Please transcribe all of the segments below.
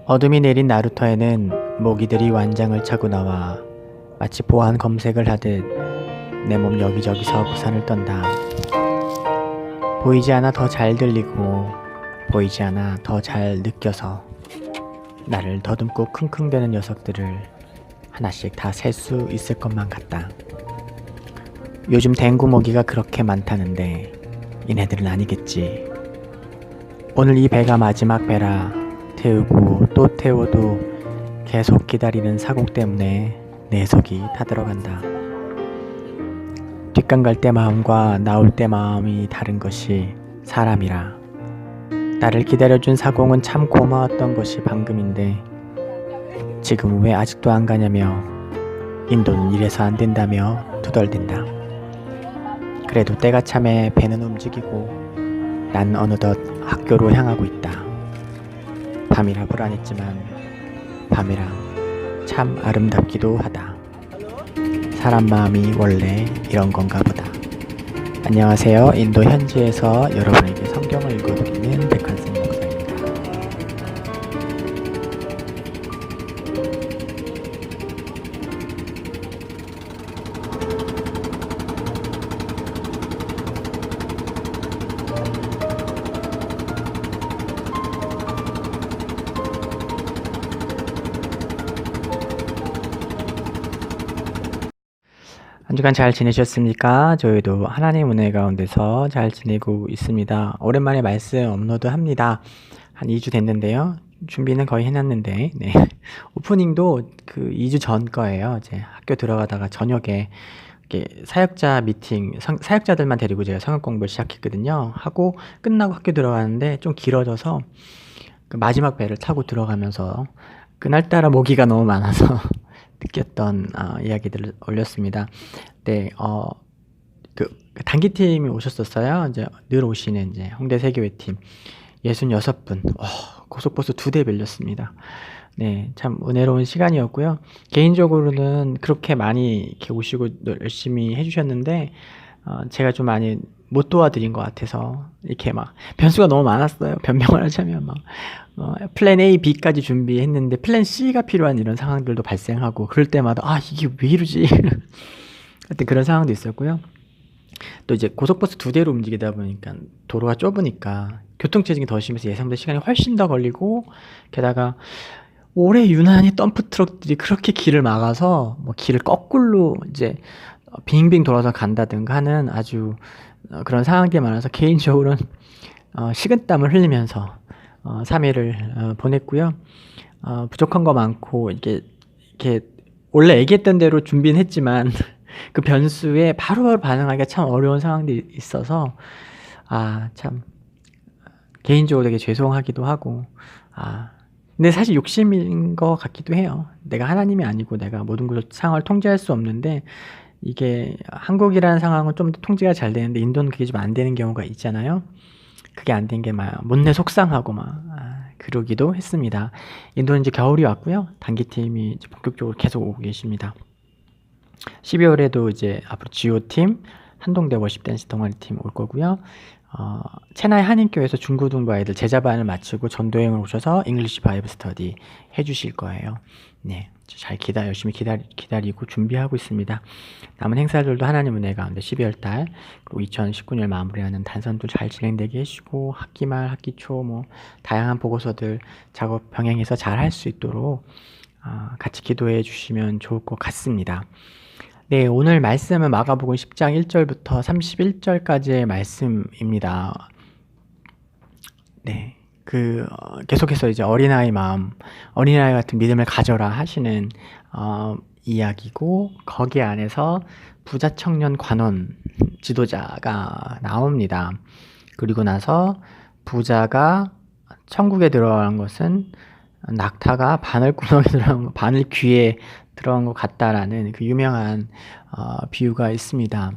어둠이 내린 나루터에는 모기들이 완장을 차고 나와 마치 보안 검색을 하듯 내 몸 여기저기서 부산을 떤다. 보이지 않아 더 잘 들리고 보이지 않아 더 잘 느껴서 나를 더듬고 킁킁대는 녀석들을 하나씩 다 셀 수 있을 것만 같다. 요즘 댕구 모기가 그렇게 많다는데 이네들은 아니겠지. 오늘 이 배가 마지막 배라 태우고 또 태워도 계속 기다리는 사공 때문에 내 속이 타들어간다. 뒷강 갈 때 마음과 나올 때 마음이 다른 것이 사람이라. 나를 기다려준 사공은 참 고마웠던 것이 방금인데 지금 왜 아직도 안 가냐며 인도는 이래서 안 된다며 투덜댄다. 그래도 때가 참에 배는 움직이고 난 어느덧 학교로 향하고 있다. 밤이라 불안했지만 밤이랑 참 아름답기도 하다. 사람 마음이 원래 이런 건가 보다. 안녕하세요. 인도 현지에서 여러분에게 성경을 읽어드리는 백한승 목사입니다. 한 주간 잘 지내셨습니까? 저희도 하나님 은혜 가운데서 잘 지내고 있습니다. 오랜만에 말씀 업로드합니다. 한 2주 됐는데요. 준비는 거의 해놨는데 네. 오프닝도 그 2주 전 거예요. 이제 학교 들어가다가 저녁에 이렇게 사역자 미팅, 사역자들만 데리고 제가 성역 공부를 시작했거든요. 하고 끝나고 학교 들어가는데 좀 길어져서 그 마지막 배를 타고 들어가면서 그날따라 모기가 너무 많아서 느꼈던 이야기들을 올렸습니다. 네, 그 단기팀이 오셨었어요. 이제 늘 오시는 이제 홍대 세교회팀 66분, 고속버스 2대 빌렸습니다. 네, 참 은혜로운 시간이었고요. 개인적으로는 그렇게 많이 이렇게 오시고 열심히 해주셨는데 제가 좀 많이 못 도와드린 것 같아서 이렇게 막 변수가 너무 많았어요. 변명을 하자면 막 플랜 A, B까지 준비했는데 플랜 C가 필요한 이런 상황들도 발생하고 그럴 때마다 이게 왜 이러지? 하여튼 그런 상황도 있었고요. 또 이제 고속버스 2대로 움직이다 보니까 도로가 좁으니까 교통체증이 더 심해서 예상보다 시간이 훨씬 더 걸리고 게다가 올해 유난히 덤프 트럭들이 그렇게 길을 막아서 뭐 길을 거꾸로 이제 빙빙 돌아서 간다든가 하는 아주 그런 상황들이 많아서 개인적으로는 식은땀을 흘리면서 3일을 보냈고요. 부족한 거 많고 이렇게 원래 얘기했던 대로 준비는 했지만 그 변수에 바로바로 반응하기가 참 어려운 상황들이 있어서 참 개인적으로 되게 죄송하기도 하고 근데 사실 욕심인 것 같기도 해요. 내가 하나님이 아니고 내가 모든 상황을 통제할 수 없는데 이게 한국이라는 상황은 좀 더 통제가 잘 되는데 인도는 그게 좀 안 되는 경우가 있잖아요. 그게 안 된 게 막 못내 속상하고 막 그러기도 했습니다. 인도는 이제 겨울이 왔고요. 단기팀이 이제 본격적으로 계속 오고 계십니다. 12월에도 이제 앞으로 지오팀, 한동대 워십 댄스 동아리팀 올 거고요. 체나이 한인교회에서 중고등부 아이들 제자반을 마치고 전도행을 오셔서 잉글리시 바이블 스터디 해주실 거예요. 네, 잘 열심히 기다리고 준비하고 있습니다. 남은 행사들도 하나님 은혜 가운데 12월 달 그리고 2019년 마무리하는 단선도 잘 진행되게 해주시고 학기 말, 학기 초 뭐 다양한 보고서들 작업 병행해서 잘 할 수 있도록 같이 기도해 주시면 좋을 것 같습니다. 네, 오늘 말씀은 마가복음 10장 1절부터 31절까지의 말씀입니다. 네, 계속해서 이제 어린아이 같은 믿음을 가져라 하시는 이야기고 거기 안에서 부자 청년 관원 지도자가 나옵니다. 그리고 나서 부자가 천국에 들어간 것은 낙타가 바늘구멍에 들어간 거, 바늘 귀에 들어간 것 같다라는 그 유명한 비유가 있습니다.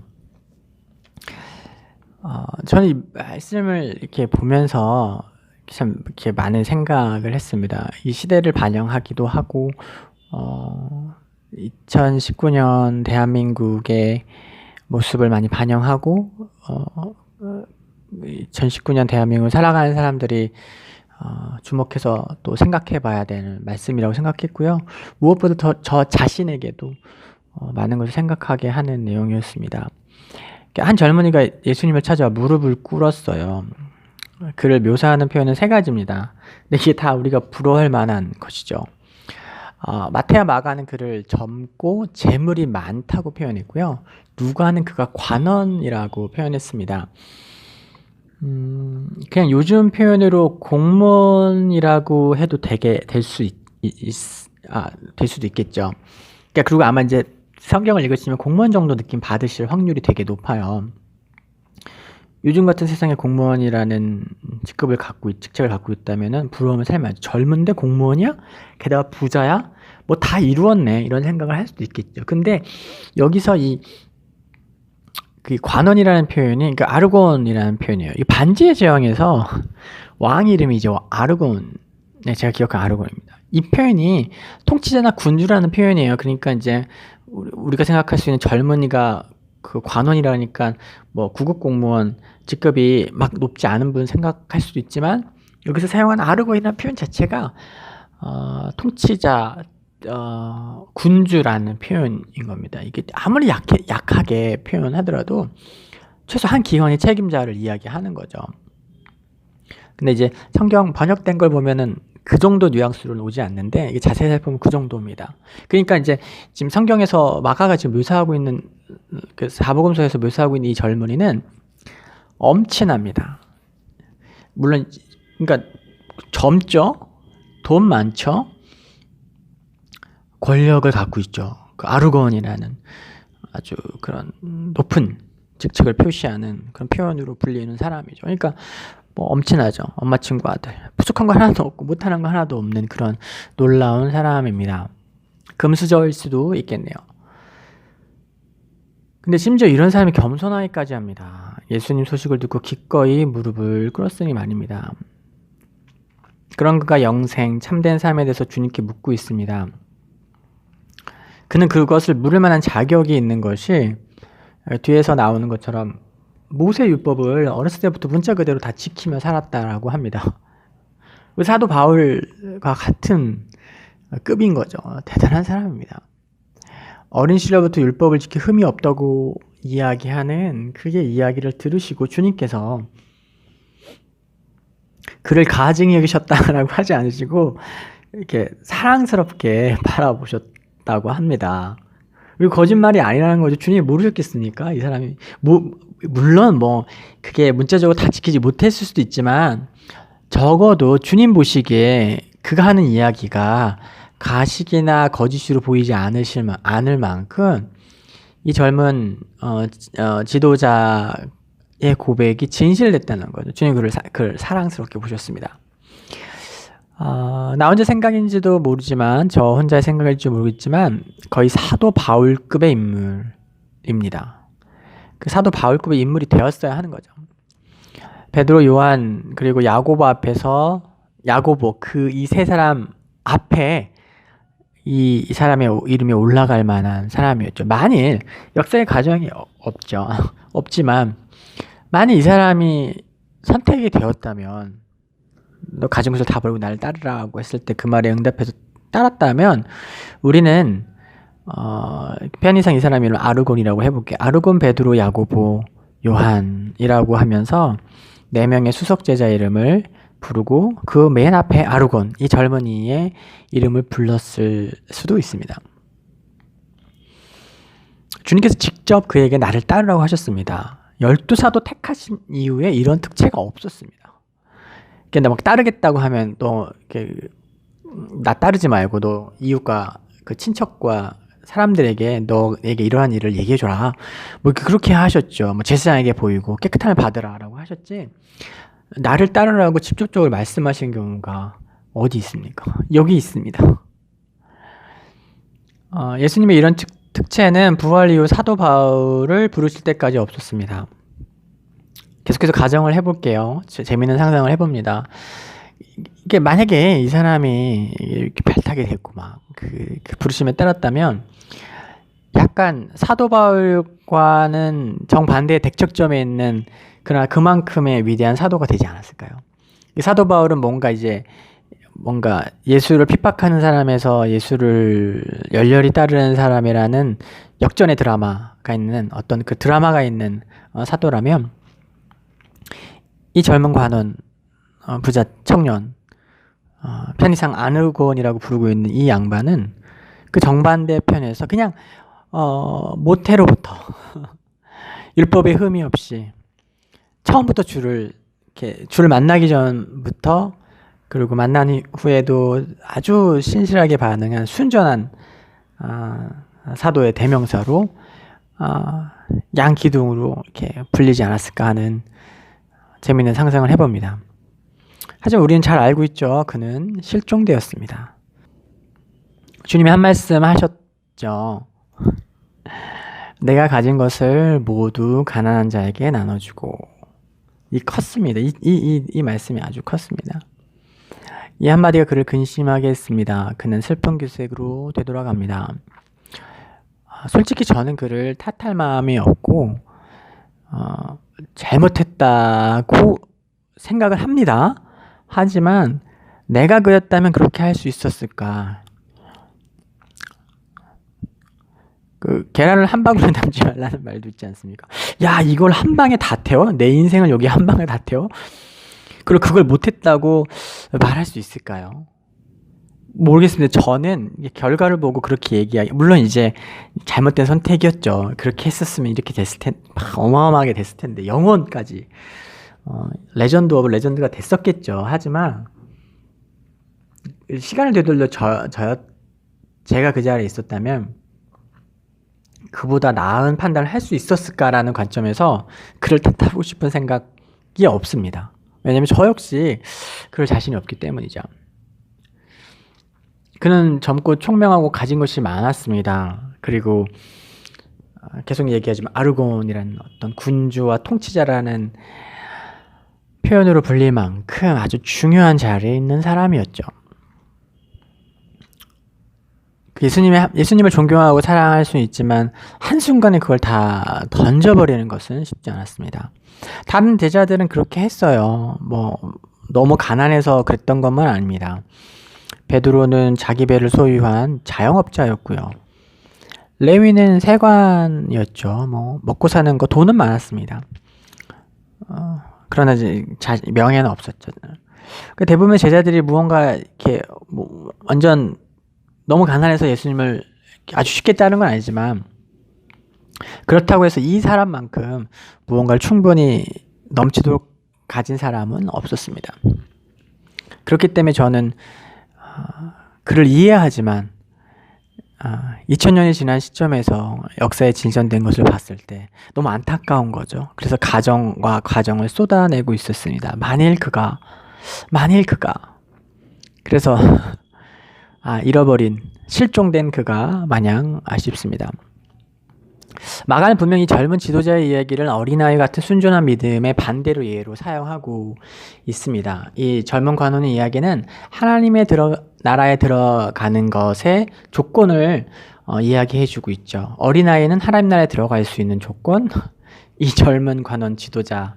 저는 이 말씀을 이렇게 보면서 참 이렇게 많은 생각을 했습니다. 이 시대를 반영하기도 하고 2019년 대한민국의 모습을 많이 반영하고 2019년 대한민국을 살아가는 사람들이 주목해서 또 생각해 봐야 되는 말씀이라고 생각했고요. 무엇보다 저 자신에게도 많은 것을 생각하게 하는 내용이었습니다. 한 젊은이가 예수님을 찾아 무릎을 꿇었어요. 그를 묘사하는 표현은 세 가지입니다. 근데 이게 다 우리가 부러워할 만한 것이죠. 마태와 마가는 그를 젊고 재물이 많다고 표현했고요. 누가는 그가 관원이라고 표현했습니다. 그냥 요즘 표현으로 공무원이라고 해도 될 수도 있겠죠. 그러니까 그리고 아마 이제 성경을 읽으시면 공무원 정도 느낌 받으실 확률이 되게 높아요. 요즘 같은 세상에 공무원이라는 직책을 갖고 있다면은 부러움을 살면 젊은데 공무원이야? 게다가 부자야? 뭐 다 이루었네. 이런 생각을 할 수도 있겠죠. 근데 여기서 그 관원이라는 표현이, 그러니까 아르곤이라는 표현이에요. 이 반지의 제왕에서 왕 이름이 이제 아르곤, 네, 제가 기억한 아르곤입니다. 이 표현이 통치자나 군주라는 표현이에요. 그러니까 이제 우리가 생각할 수 있는 젊은이가 그 관원이라니까 뭐 구급 공무원 직급이 막 높지 않은 분 생각할 수도 있지만, 여기서 사용한 아르곤이라는 표현 자체가 통치자, 군주라는 표현인 겁니다. 이게 아무리 약하게 표현하더라도 최소 한 기관의 책임자를 이야기하는 거죠. 근데 이제 성경 번역된 걸 보면은 그 정도 뉘앙스로는 오지 않는데, 이게 자세히 살펴보면 그 정도입니다. 그러니까 이제 지금 성경에서 마가가 지금 묘사하고 있는, 그 사복음서에서 묘사하고 있는 이 젊은이는 엄친합니다. 물론, 그러니까 젊죠? 돈 많죠? 권력을 갖고 있죠. 그 아르곤이라는 아주 그런 높은 직책을 표시하는 그런 표현으로 불리는 사람이죠. 그러니까 뭐 엄친하죠. 엄마 친구 아들. 부족한 거 하나도 없고 못하는 거 하나도 없는 그런 놀라운 사람입니다. 금수저일 수도 있겠네요. 근데 심지어 이런 사람이 겸손하기까지 합니다. 예수님 소식을 듣고 기꺼이 무릎을 꿇었으니 말입니다. 그런 그가 영생, 참된 삶에 대해서 주님께 묻고 있습니다. 그는 그것을 물을 만한 자격이 있는 것이 뒤에서 나오는 것처럼 모세 율법을 어렸을 때부터 문자 그대로 다 지키며 살았다라고 합니다. 사도 바울과 같은 급인 거죠. 대단한 사람입니다. 어린 시절부터 율법을 지키 흠이 없다고 이야기하는 그의 이야기를 들으시고 주님께서 그를 가증히 여기셨다라고 하지 않으시고 이렇게 사랑스럽게 바라보셨다고 합니다. 그리고 거짓말이 아니라는 거죠. 주님이 모르셨겠습니까? 이 사람이 물론 뭐 그게 문자적으로 다 지키지 못했을 수도 있지만, 적어도 주님 보시기에 그가 하는 이야기가 가식이나 거짓으로 보이지 않을 만큼 이 젊은 지도자의 고백이 진실됐다는 거죠. 주님 그를 사랑스럽게 보셨습니다. 나 혼자 생각인지도 모르지만, 저 혼자의 생각일지 모르겠지만 거의 사도 바울급의 인물입니다. 그 사도 바울급의 인물이 되었어야 하는 거죠. 베드로, 요한, 그리고 야고보 앞에서 그 이 세 사람 앞에 이 사람의 이름이 올라갈 만한 사람이었죠. 만일 역사의 과정이 없지만 만일 이 사람이 선택이 되었다면, 너 가진 것을 다 버리고 나를 따르라고 했을 때 그 말에 응답해서 따랐다면, 우리는 편의상 이 사람 이름 아르곤이라고 해볼게요. 아르곤, 베드로, 야고보, 요한이라고 하면서 4명의 수석 제자 이름을 부르고 그 맨 앞에 아르곤, 이 젊은이의 이름을 불렀을 수도 있습니다. 주님께서 직접 그에게 나를 따르라고 하셨습니다. 12사도 택하신 이후에 이런 특채가 없었습니다. 근데 막 따르겠다고 하면 너 나 따르지 말고 너 이웃과 그 친척과 사람들에게 너에게 이러한 일을 얘기해줘라. 뭐 그렇게 하셨죠. 뭐 제사장에게 보이고 깨끗함을 받으라라고 하셨지. 나를 따르라고 직접적으로 말씀하신 경우가 어디 있습니까? 여기 있습니다. 예수님의 이런 특채는 부활 이후 사도 바울을 부르실 때까지 없었습니다. 계속해서 가정을 해볼게요. 재미있는 상상을 해봅니다. 이게 만약에 이 사람이 이렇게 발탁이 됐고 막 그 부르심에 따랐다면, 약간 사도 바울과는 정반대의 대척점에 있는 그러나 그만큼의 위대한 사도가 되지 않았을까요? 이 사도 바울은 뭔가 예수를 핍박하는 사람에서 예수를 열렬히 따르는 사람이라는 역전의 드라마가 있는 어떤 그 드라마가 있는 사도라면, 이 젊은 관원, 부자 청년, 편의상 아느곤이라고 부르고 있는 이 양반은 그 정반대 편에서 그냥 모태로부터 율법의 흠이 없이 처음부터 주를 만나기 전부터, 그리고 만난 후에도 아주 신실하게 반응한 순전한 사도의 대명사로 양기둥으로 이렇게 불리지 않았을까 하는 재미있는 상상을 해봅니다. 하지만 우리는 잘 알고 있죠. 그는 실종되었습니다. 주님이 한 말씀 하셨죠. 내가 가진 것을 모두 가난한 자에게 나눠주고. 이 컸습니다. 이 말씀이 아주 컸습니다. 이 한마디가 그를 근심하게 했습니다. 그는 슬픈 기색으로 되돌아갑니다. 솔직히 저는 그를 탓할 마음이 없고 잘못했다고 생각을 합니다. 하지만 내가 그랬다면 그렇게 할 수 있었을까? 그 계란을 한 방울에 담지 말라는 말도 있지 않습니까? 야, 이걸 한 방에 다 태워? 내 인생을 여기 한 방에 다 태워? 그리고 그걸 못했다고 말할 수 있을까요? 모르겠습니다. 저는 결과를 보고 그렇게 얘기하기, 물론 이제 잘못된 선택이었죠. 그렇게 했었으면 이렇게 됐을 텐데, 어마어마하게 됐을 텐데, 영원까지 레전드 오브 레전드가 됐었겠죠. 하지만 시간을 되돌려 제가 그 자리에 있었다면 그보다 나은 판단을 할 수 있었을까라는 관점에서 그를 탓하고 싶은 생각이 없습니다. 왜냐면 저 역시 그럴 자신이 없기 때문이죠. 그는 젊고 총명하고 가진 것이 많았습니다. 그리고 계속 얘기하지만 아르곤이라는 어떤 군주와 통치자라는 표현으로 불릴 만큼 아주 중요한 자리에 있는 사람이었죠. 예수님을 존경하고 사랑할 수는 있지만 한순간에 그걸 다 던져버리는 것은 쉽지 않았습니다. 다른 제자들은 그렇게 했어요. 너무 가난해서 그랬던 것만 아닙니다. 베드로는 자기 배를 소유한 자영업자였고요. 레위는 세관이었죠. 먹고 사는 거 돈은 많았습니다. 그러나 명예는 없었죠. 대부분의 제자들이 무언가 이렇게 완전 너무 가난해서 예수님을 아주 쉽게 따른 건 아니지만, 그렇다고 해서 이 사람만큼 무언가를 충분히 넘치도록 가진 사람은 없었습니다. 그렇기 때문에 저는 그를 이해하지만 2000년이 지난 시점에서 역사에 진전된 것을 봤을 때 너무 안타까운 거죠. 그래서 가정과 과정을 쏟아내고 있었습니다. 만일 그가 그래서 잃어버린, 실종된 그가 마냥 아쉽습니다. 마가는 분명히 젊은 지도자의 이야기를 어린아이 같은 순전한 믿음의 반대로 예로 사용하고 있습니다. 이 젊은 관원의 이야기는 하나님의 나라에 들어가는 것의 조건을 이야기해주고 있죠. 어린아이는 하나님 나라에 들어갈 수 있는 조건, 이 젊은 관원 지도자는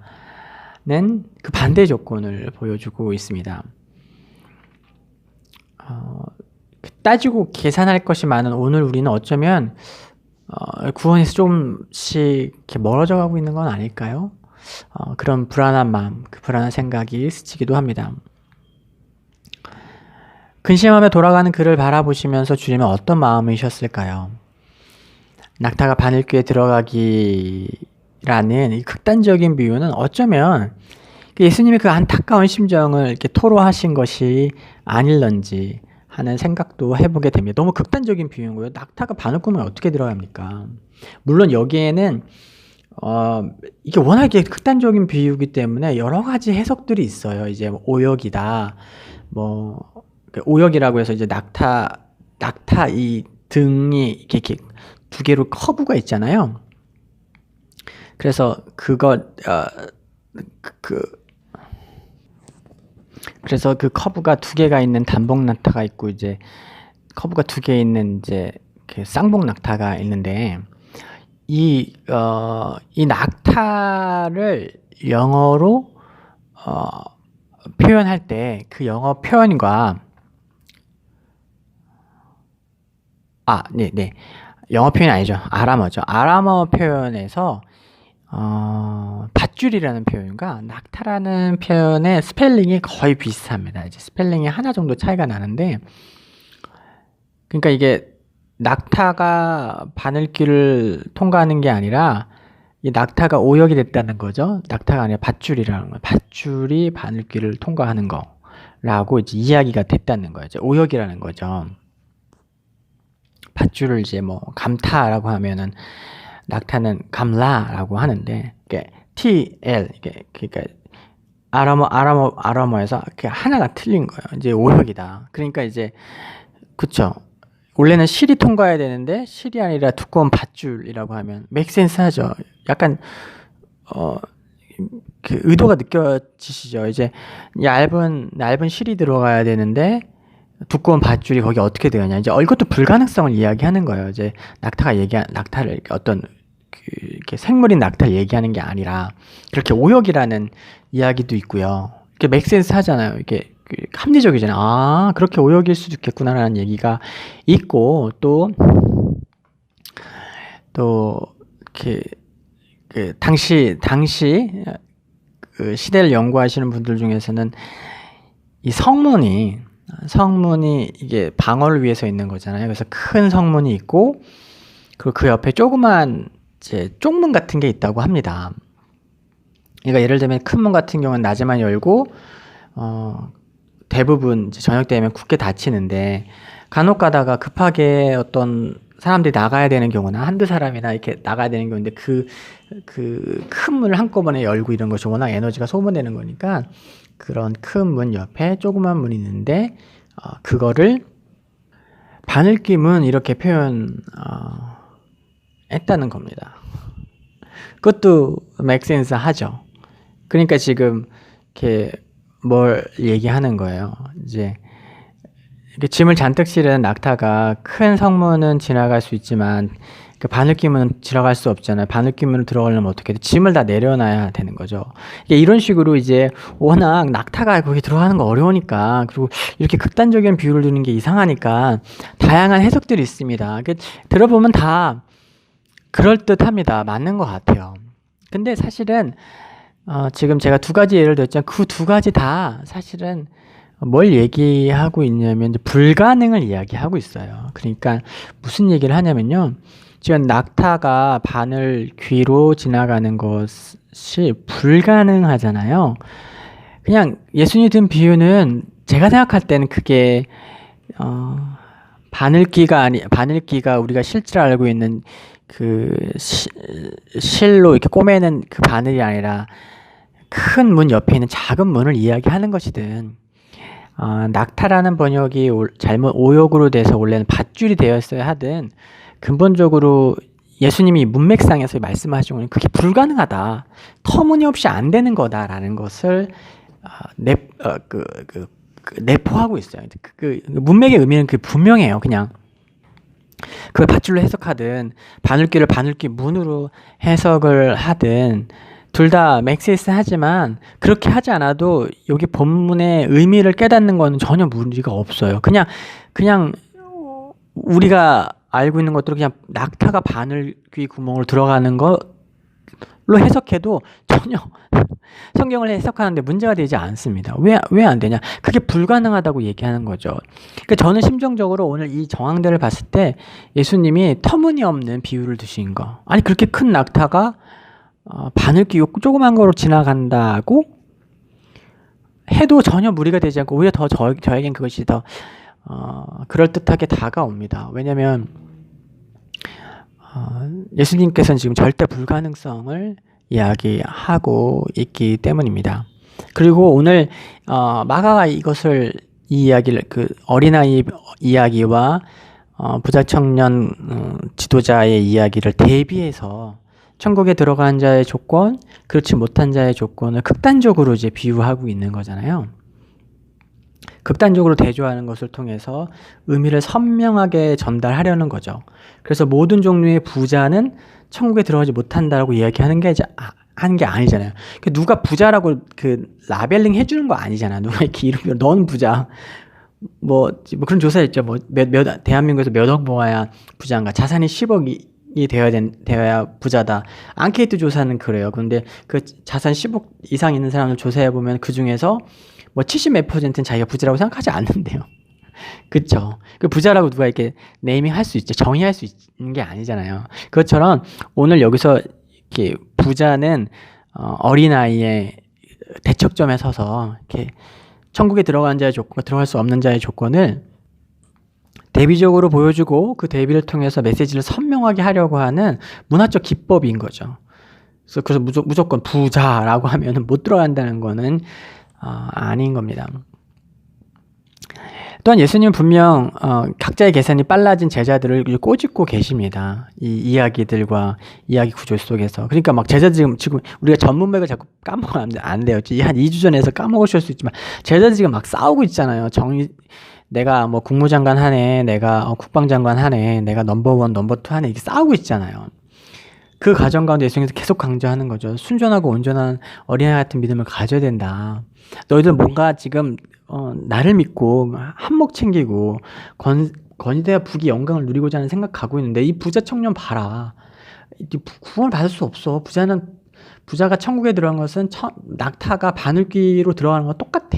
그 반대 조건을 보여주고 있습니다. 따지고 계산할 것이 많은 오늘 우리는 어쩌면 구원에서 조금씩 이렇게 멀어져 가고 있는 건 아닐까요? 그런 불안한 마음, 그 불안한 생각이 스치기도 합니다. 근심하며 돌아가는 그를 바라보시면서 주님은 어떤 마음이셨을까요? 낙타가 바늘귀에 들어가기라는 이 극단적인 비유는 어쩌면 예수님의 그 안타까운 심정을 이렇게 토로하신 것이 아닐런지 하는 생각도 해보게 됩니다. 너무 극단적인 비유고요. 낙타가 바늘구멍에 어떻게 들어갑니까? 물론 여기에는 이게 워낙에 극단적인 비유이기 때문에 여러 가지 해석들이 있어요. 이제 오역이다, 오역이라고 해서 이제 낙타 이 등이 이렇게 두 개로 커브가 있잖아요. 그래서 그래서 그 커브가 두 개가 있는 단복 낙타가 있고, 이제 커브가 두 개 있는 이제 쌍복 낙타가 있는데, 이 낙타를 영어로 표현할 때 그 영어 표현과 네. 영어 표현이 아니죠. 아람어죠. 아람어 표현에서 밧줄이라는 표현과 낙타라는 표현의 스펠링이 거의 비슷합니다. 이제 스펠링이 하나 정도 차이가 나는데, 그러니까 이게 낙타가 바늘길을 통과하는 게 아니라 이 낙타가 오역이 됐다는 거죠. 낙타가 아니라 밧줄이라는 거예요. 밧줄이 바늘길을 통과하는 거라고 이제 이야기가 됐다는 거예요. 이제 오역이라는 거죠. 밧줄을 이제 뭐 감타라고 하면은 낙타는 감라라고 하는데, 이게 TL 이게 그러니까 아람어에서 하나가 틀린 거예요. 이제 오역이다. 그러니까 이제 그쵸. 원래는 실이 통과해야 되는데 실이 아니라 두꺼운 밧줄이라고 하면 맥센스 하죠. 약간 그 의도가 느껴지시죠. 이제 얇은 실이 들어가야 되는데 두꺼운 밧줄이 거기 어떻게 되느냐. 이제 이것도 불가능성을 이야기하는 거예요. 이제 낙타를 어떤 이렇게 생물인 낙타를 얘기하는 게 아니라 그렇게 오역이라는 이야기도 있고요. 이렇게 맥센스 하잖아요. 이게 합리적이잖아요. 그렇게 오역일 수도 있겠구나라는 얘기가 있고, 또 이렇게 그 당시 그 시대를 연구하시는 분들 중에서는 이 성문이 이게 방어를 위해서 있는 거잖아요. 그래서 큰 성문이 있고, 그리고 그 옆에 조그만 이제 쪽문 같은 게 있다고 합니다. 그러니까 예를 들면 큰 문 같은 경우는 낮에만 열고 대부분 이제 저녁 되면 굳게 닫히는데, 간혹 가다가 급하게 어떤 사람들이 나가야 되는 경우나 한두 사람이나 이렇게 나가야 되는 경우인데 그 큰 문을 한꺼번에 열고 이런 것이 워낙 에너지가 소모되는 거니까 그런 큰 문 옆에 조그만 문이 있는데 그거를 바늘귀 문 이렇게 했다는 겁니다. 그것도 맥센스 하죠. 그러니까 지금 이렇게 뭘 얘기하는 거예요. 이제 이렇게 짐을 잔뜩 실은 낙타가 큰 성문은 지나갈 수 있지만 그 바늘귀문은 지나갈 수 없잖아요. 바늘귀문을 들어가려면 어떻게 돼? 짐을 다 내려놔야 되는 거죠. 이런 식으로 이제 워낙 낙타가 거기 들어가는 거 어려우니까, 그리고 이렇게 극단적인 비유를 두는 게 이상하니까 다양한 해석들이 있습니다. 들어보면 다 그럴듯합니다. 맞는 것 같아요. 근데 사실은 지금 제가 두 가지 예를 들었지만 그 두 가지 다 사실은 뭘 얘기하고 있냐면 불가능을 이야기하고 있어요. 그러니까 무슨 얘기를 하냐면요. 지금 낙타가 바늘 귀로 지나가는 것이 불가능하잖아요. 그냥 예수님이 든 비유는 제가 생각할 때는 그게 바늘귀가 우리가 실제로 알고 있는 그 실로 이렇게 꼬매는 그 바늘이 아니라 큰 문 옆에 있는 작은 문을 이야기하는 것이든, 낙타라는 번역이 잘못 오역으로 돼서 원래는 밧줄이 되었어야 하든, 근본적으로 예수님이 문맥상에서 말씀하신 거는 그게 불가능하다, 터무니없이 안 되는 거다라는 것을 내포하고 있어요. 그 문맥의 의미는 그 분명해요. 그냥 그걸 밧줄로 해석하든 바늘귀를 바늘귀 문으로 해석을 하든 둘 다 맥센스 하지만, 그렇게 하지 않아도 여기 본문의 의미를 깨닫는 건 전혀 무리가 없어요. 그냥 우리가 알고 있는 것들은 그냥 낙타가 바늘귀 구멍으로 들어가는 걸로 해석해도 전혀 성경을 해석하는데 문제가 되지 않습니다. 왜 안 되냐? 그게 불가능하다고 얘기하는 거죠. 그러니까 저는 심정적으로 오늘 이 정황들을 봤을 때 예수님이 터무니없는 비유를 두신 거. 아니, 그렇게 큰 낙타가 바늘귀 조그만 거로 지나간다고 해도 전혀 무리가 되지 않고 오히려 더 저에겐 그것이 더 그럴듯하게 다가옵니다. 왜냐면 예수님께서는 지금 절대 불가능성을 이야기하고 있기 때문입니다. 그리고 오늘 마가가 이 이야기를 그 어린아이 이야기와 부자 청년 지도자의 이야기를 대비해서 천국에 들어간 자의 조건, 그렇지 못한 자의 조건을 극단적으로 이제 비유하고 있는 거잖아요. 극단적으로 대조하는 것을 통해서 의미를 선명하게 전달하려는 거죠. 그래서 모든 종류의 부자는 천국에 들어가지 못한다고 이야기하는 게 이제 하는 게 아니잖아요. 누가 부자라고 그 라벨링 해주는 거 아니잖아. 누가 이렇게 이름표 넌 부자. 뭐 그런 조사 있죠. 뭐 대한민국에서 몇 억 모아야 부자인가? 자산이 10억이 되어야 부자다. 앙케이트 조사는 그래요. 그런데 그 자산 10억 이상 있는 사람을 조사해 보면 그 중에서 뭐 70 몇 %는 자기가 부자라고 생각하지 않는데요. 그쵸? 그 부자라고 누가 이렇게 네이밍 할 수 있죠. 정의할 수 있는 게 아니잖아요. 그것처럼 오늘 여기서 이렇게 부자는 어린아이의 대척점에 서서 이렇게 천국에 들어가는 자의 조건과 들어갈 수 없는 자의 조건을 대비적으로 보여주고 그 대비를 통해서 메시지를 선명하게 하려고 하는 문화적 기법인 거죠. 그래서 무조건 부자라고 하면 못 들어간다는 거는 아닌 겁니다. 또한 예수님은 분명 각자의 계산이 빨라진 제자들을 꼬집고 계십니다. 이 이야기들과 이야기 구조 속에서. 그러니까 막 제자들 지금 우리가 전문맥을 자꾸 까먹으면 안 돼요. 한 2주 전에서 까먹으실 수 있지만 제자들 지금 막 싸우고 있잖아요. 내가 뭐 국무장관 하네, 내가 국방장관 하네, 내가 넘버원, 넘버2 하네, 이렇게 싸우고 있잖아요. 그 과정 가운데 예수님께서 계속 강조하는 거죠. 순전하고 온전한 어린아이 같은 믿음을 가져야 된다. 너희들 뭔가 지금 나를 믿고 한몫 챙기고 건의대와 북이 영광을 누리고자 하는 생각하고 있는데 이 부자 청년 봐라. 구원을 받을 수 없어. 부자가 천국에 들어간 것은 낙타가 바늘귀로 들어가는 거 똑같아.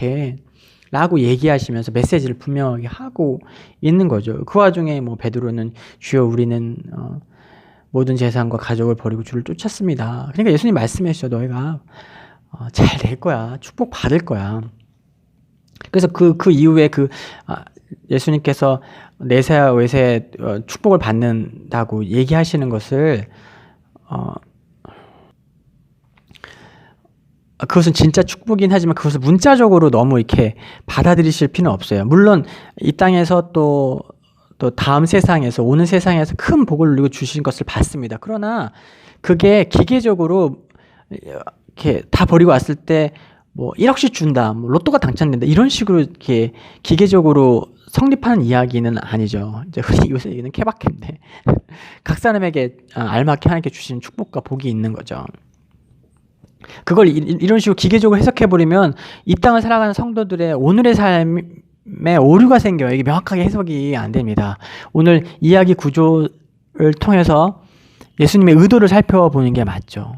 라고 얘기하시면서 메시지를 분명하게 하고 있는 거죠. 그 와중에 뭐 베드로는 주여 우리는 모든 재산과 가족을 버리고 주를 쫓았습니다. 그러니까 예수님 말씀하시죠. 너희가 잘 될 거야. 축복 받을 거야. 그래서 그 이후에 예수님께서 내세와 외세 축복을 받는다고 얘기하시는 것을 그것은 진짜 축복이긴 하지만 그것을 문자적으로 너무 이렇게 받아들이실 필요는 없어요. 물론 이 땅에서 또 다음 세상에서 오는 세상에서 큰 복을 누리고 주신 것을 받습니다. 그러나 그게 기계적으로 이렇게 다 버리고 왔을 때 뭐 1억씩 준다, 뭐 로또가 당첨된다 이런 식으로 이렇게 기계적으로 성립하는 이야기는 아니죠. 이제 흔히 요새 얘기는 케바케인데 각 사람에게 알맞게 하나님께 주신 축복과 복이 있는 거죠. 그걸 이런 식으로 기계적으로 해석해버리면 이 땅을 살아가는 성도들의 오늘의 삶에 오류가 생겨요. 이게 명확하게 해석이 안 됩니다. 오늘 이야기 구조를 통해서 예수님의 의도를 살펴보는 게 맞죠.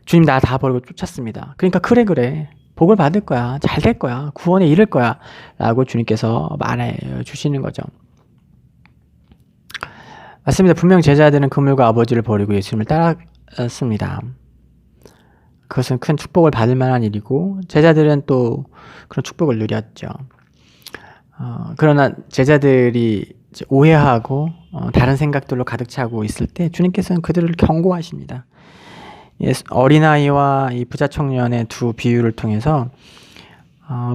주님 나 다 버리고 쫓았습니다. 그러니까 그래 복을 받을 거야. 잘 될 거야. 구원에 이를 거야. 라고 주님께서 말해 주시는 거죠. 맞습니다. 분명 제자들은 그물과 아버지를 버리고 예수님을 따랐습니다. 그것은 큰 축복을 받을 만한 일이고 제자들은 또 그런 축복을 누렸죠. 그러나 제자들이 오해하고 다른 생각들로 가득 차고 있을 때 주님께서는 그들을 경고하십니다. 어린아이와 이 부자 청년의 두 비유를 통해서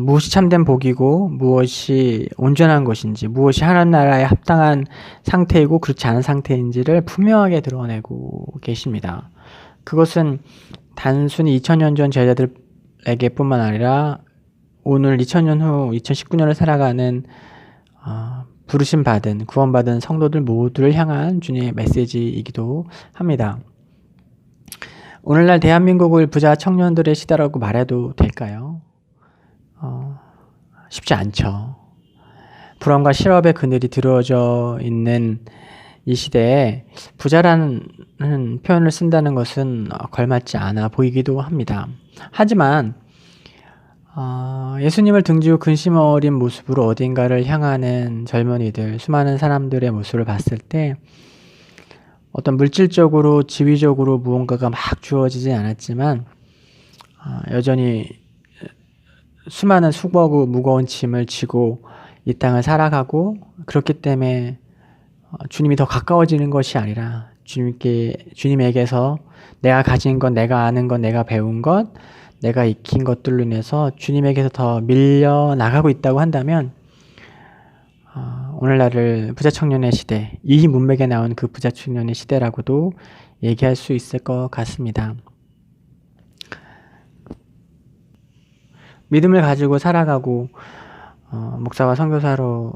무엇이 참된 복이고 무엇이 온전한 것인지 무엇이 하나님 나라에 합당한 상태이고 그렇지 않은 상태인지를 분명하게 드러내고 계십니다. 그것은 단순히 2000년 전 제자들에게 뿐만 아니라 오늘 2000년 후 2019년을 살아가는 부르심 받은 구원받은 성도들 모두를 향한 주님의 메시지이기도 합니다. 오늘날 대한민국을 부자 청년들의 시대라고 말해도 될까요? 쉽지 않죠. 불안과 실업의 그늘이 들어져 있는 이 시대에 부자라는 표현을 쓴다는 것은 걸맞지 않아 보이기도 합니다. 하지만 예수님을 등지고 근심 어린 모습으로 어딘가를 향하는 젊은이들, 수많은 사람들의 모습을 봤을 때 어떤 물질적으로 지위적으로 무언가가 막 주어지진 않았지만 여전히 수많은 수고하고 무거운 짐을 지고 이 땅을 살아가고 그렇기 때문에 주님이 더 가까워지는 것이 아니라 주님에게서 내가 가진 것, 내가 아는 것, 내가 배운 것, 내가 익힌 것들로 인해서 주님에게서 더 밀려 나가고 있다고 한다면 오늘날을 부자 청년의 시대, 이 문맥에 나온 그 부자 청년의 시대라고도 얘기할 수 있을 것 같습니다. 믿음을 가지고 살아가고 목사와 선교사로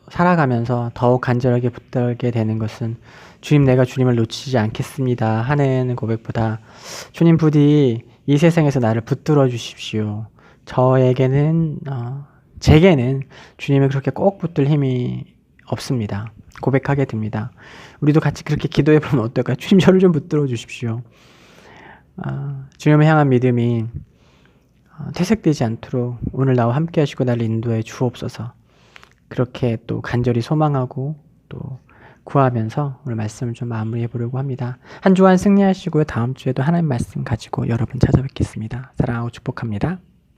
살아가면서 더욱 간절하게 붙들게 되는 것은 주님, 내가 주님을 놓치지 않겠습니다 하는 고백보다 주님, 부디 이 세상에서 나를 붙들어 주십시오. 제게는 주님을 그렇게 꼭 붙들 힘이 없습니다. 고백하게 됩니다. 우리도 같이 그렇게 기도해 보면 어떨까요? 주님, 저를 좀 붙들어 주십시오. 주님을 향한 믿음이 퇴색되지 않도록 오늘 나와 함께 하시고 나를 인도해 주옵소서. 그렇게 또 간절히 소망하고 또 구하면서 오늘 말씀을 좀 마무리해 보려고 합니다. 한 주간 승리하시고요. 다음 주에도 하나님 말씀 가지고 여러분 찾아뵙겠습니다. 사랑하고 축복합니다.